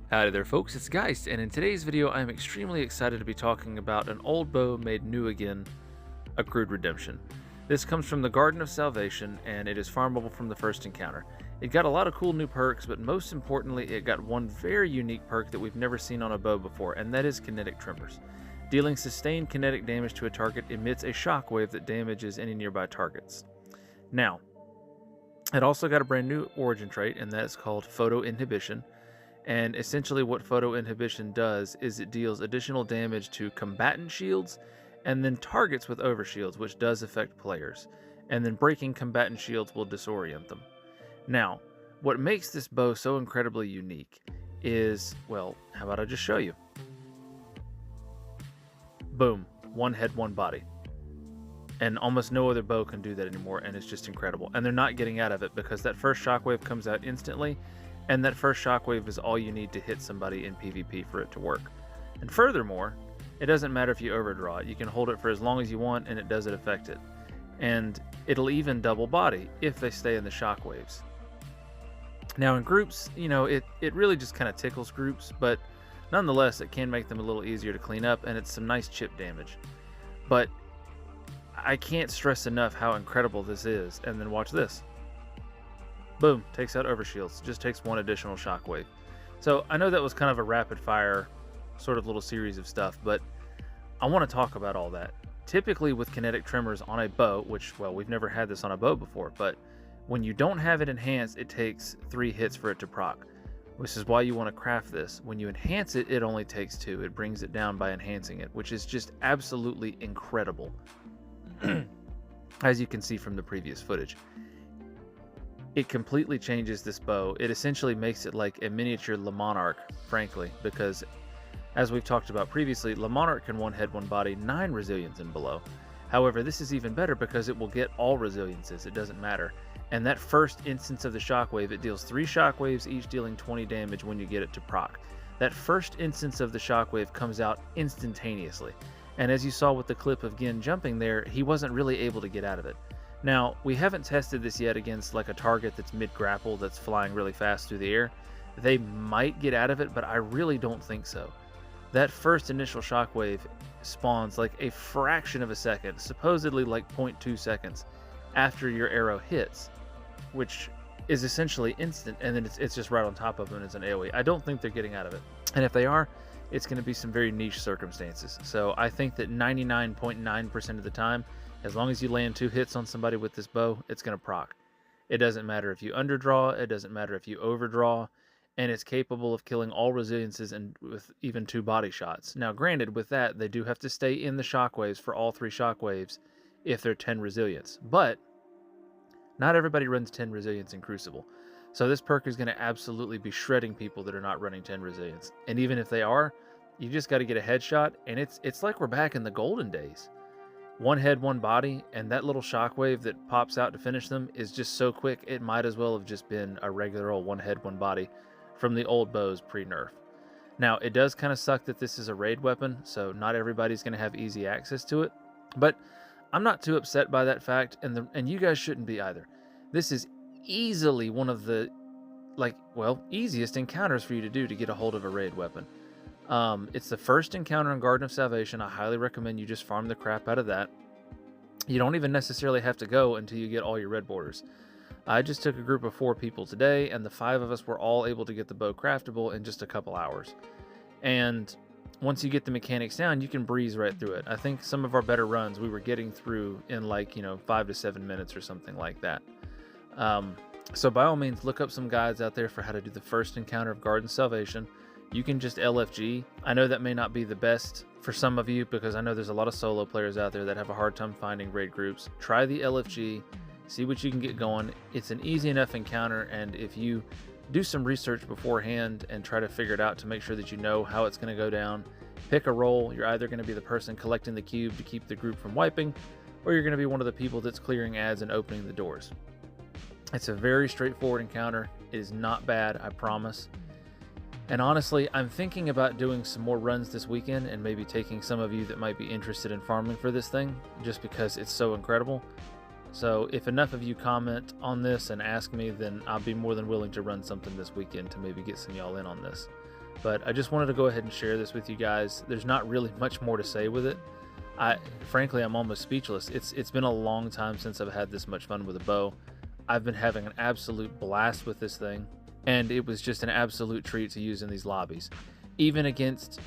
Howdy there folks, it's Geist, and in today's video I am extremely excited to be talking about an old bow made new again, Accrued Redemption. This comes from the Garden of Salvation, and it is farmable from the first encounter. It got a lot of cool new perks, but most importantly it got one very unique perk that we've never seen on a bow before, and that is Kinetic Tremors. Dealing sustained kinetic damage to a target emits a shockwave that damages any nearby targets. Now, it also got a brand new origin trait, and that is called Photoinhibition. And essentially what Photoinhibition does is it deals additional damage to combatant shields and then targets with overshields, which does affect players. And then breaking combatant shields will disorient them. Now, what makes this bow so incredibly unique is, well, how about I just show you? Boom, one head, one body. And almost no other bow can do that anymore, and it's just incredible. And they're not getting out of it because that first shockwave comes out instantly, and that first shockwave is all you need to hit somebody in PvP for it to work. And furthermore, it doesn't matter if you overdraw it. You can hold it for as long as you want and it doesn't affect it. And it'll even double body if they stay in the shockwaves. Now in groups, you know, it really just kind of tickles groups, but nonetheless it can make them a little easier to clean up, and it's some nice chip damage. But I can't stress enough how incredible this is. And then watch this. Boom, takes out overshields. Just takes one additional shockwave. So I know that was kind of a rapid fire sort of little series of stuff, but I want to talk about all that. Typically with kinetic tremors on a bow, which, well, we've never had this on a bow before, but when you don't have it enhanced, it takes 3 hits for it to proc, which is why you want to craft this. When you enhance it, it only takes 2. It brings it down by enhancing it, which is just absolutely incredible, as you can see from the previous footage. It completely changes this bow. It essentially makes it like a miniature Le Monarch, frankly, because as we've talked about previously, Le Monarch can one head, one body, 9 resilience and below. However, this is even better because it will get all resiliences. It doesn't matter. And that first instance of the shockwave, it deals 3 shockwaves, each dealing 20 damage when you get it to proc. That first instance of the shockwave comes out instantaneously. And as you saw with the clip of Gin jumping there, he wasn't really able to get out of it. Now, we haven't tested this yet against like a target that's mid-grapple that's flying really fast through the air. They might get out of it, but I really don't think so. That first initial shockwave spawns like a fraction of a second, supposedly like 0.2 seconds after your arrow hits, which is essentially instant, and then it's just right on top of them as an AoE. I don't think they're getting out of it. And if they are, it's going to be some very niche circumstances. So I think that 99.9% of the time, as long as you land 2 hits on somebody with this bow, it's going to proc. It doesn't matter if you underdraw, it doesn't matter if you overdraw, and it's capable of killing all resiliences and with even 2 body shots. Now granted, with that, they do have to stay in the shockwaves for all 3 shockwaves if they're 10 resilience. But not everybody runs 10 resilience in Crucible. So this perk is going to absolutely be shredding people that are not running 10 resilience. And even if they are, you just got to get a headshot, and it's like we're back in the golden days. 1 head, 1 body, and that little shockwave that pops out to finish them is just so quick, it might as well have just been a regular old 1 head, 1 body from the old bows pre-nerf. Now, it does kind of suck that this is a raid weapon, so not everybody's going to have easy access to it, but I'm not too upset by that fact, and you guys shouldn't be either. This is easily one of the, easiest encounters for you to do to get a hold of a raid weapon. It's the first encounter in Garden of Salvation. I highly recommend you just farm the crap out of that. You don't even necessarily have to go until you get all your red borders. I just took a group of 4 people today, and the 5 of us were all able to get the bow craftable in just a couple hours. And once you get the mechanics down, you can breeze right through it. I think some of our better runs we were getting through in 5 to 7 minutes or something like that. So by all means, look up some guides out there for how to do the first encounter of Garden Salvation. You can just LFG. I know that may not be the best for some of you because I know there's a lot of solo players out there that have a hard time finding raid groups. Try the LFG, see what you can get going. It's an easy enough encounter, and if you do some research beforehand and try to figure it out to make sure that you know how it's going to go down, pick a role. You're either going to be the person collecting the cube to keep the group from wiping, or you're going to be one of the people that's clearing ads and opening the doors. It's a very straightforward encounter. It is not bad, I promise. And honestly, I'm thinking about doing some more runs this weekend and maybe taking some of you that might be interested in farming for this thing, just because it's so incredible. So if enough of you comment on this and ask me, then I'll be more than willing to run something this weekend to maybe get some y'all in on this. But I just wanted to go ahead and share this with you guys. There's not really much more to say with it. Frankly, I'm almost speechless. It's been a long time since I've had this much fun with a bow. I've been having an absolute blast with this thing, and it was just an absolute treat to use in these lobbies. Even against,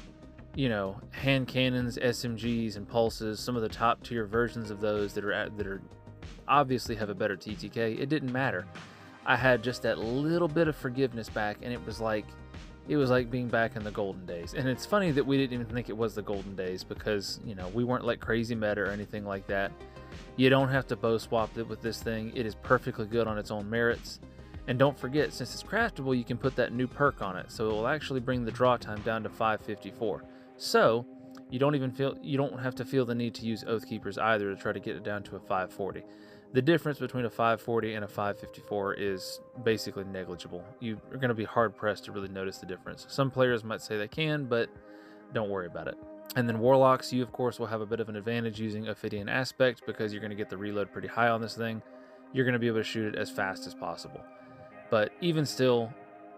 you know, hand cannons, SMGs, and pulses, some of the top tier versions of those that are obviously have a better TTK, it didn't matter. I had just that little bit of forgiveness back, and it was like being back in the golden days. And it's funny that we didn't even think it was the golden days, because, you know, we weren't like crazy meta or anything like that. You don't have to bow swap it with this thing. It is perfectly good on its own merits. And don't forget, since it's craftable, you can put that new perk on it, so it will actually bring the draw time down to 554. So you don't have to feel the need to use Oathkeepers either to try to get it down to a 540. The difference between a 540 and a 554 is basically negligible. You are going to be hard pressed to really notice the difference. Some players might say they can, but don't worry about it. And then Warlocks, you of course will have a bit of an advantage using Ophidian Aspect, because you're going to get the reload pretty high on this thing. You're going to be able to shoot it as fast as possible. But even still,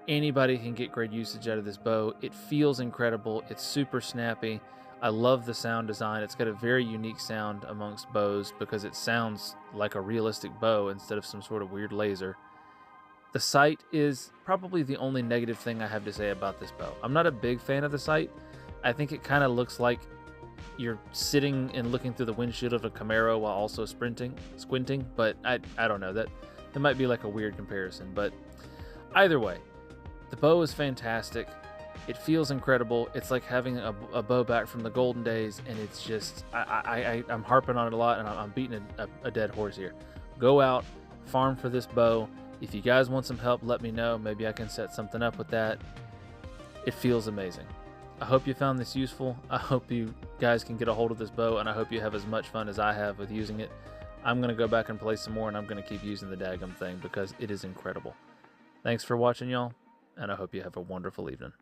anybody can get great usage out of this bow. It feels incredible. It's super snappy. I love the sound design. It's got a very unique sound amongst bows, because it sounds like a realistic bow instead of some sort of weird laser. The sight is probably the only negative thing I have to say about this bow. I'm not a big fan of the sight. I think it kind of looks like you're sitting and looking through the windshield of a Camaro while also squinting, but I don't know. That might be like a weird comparison, but either way, the bow is fantastic. It feels incredible. It's like having a bow back from the golden days, and it's just, I'm harping on it a lot, and I'm beating a dead horse here. Go out, farm for this bow. If you guys want some help, let me know. Maybe I can set something up with that. It feels amazing. I hope you found this useful. I hope you guys can get a hold of this bow, and I hope you have as much fun as I have with using it. I'm going to go back and play some more, and I'm going to keep using the daggum thing because it is incredible. Thanks for watching, y'all, and I hope you have a wonderful evening.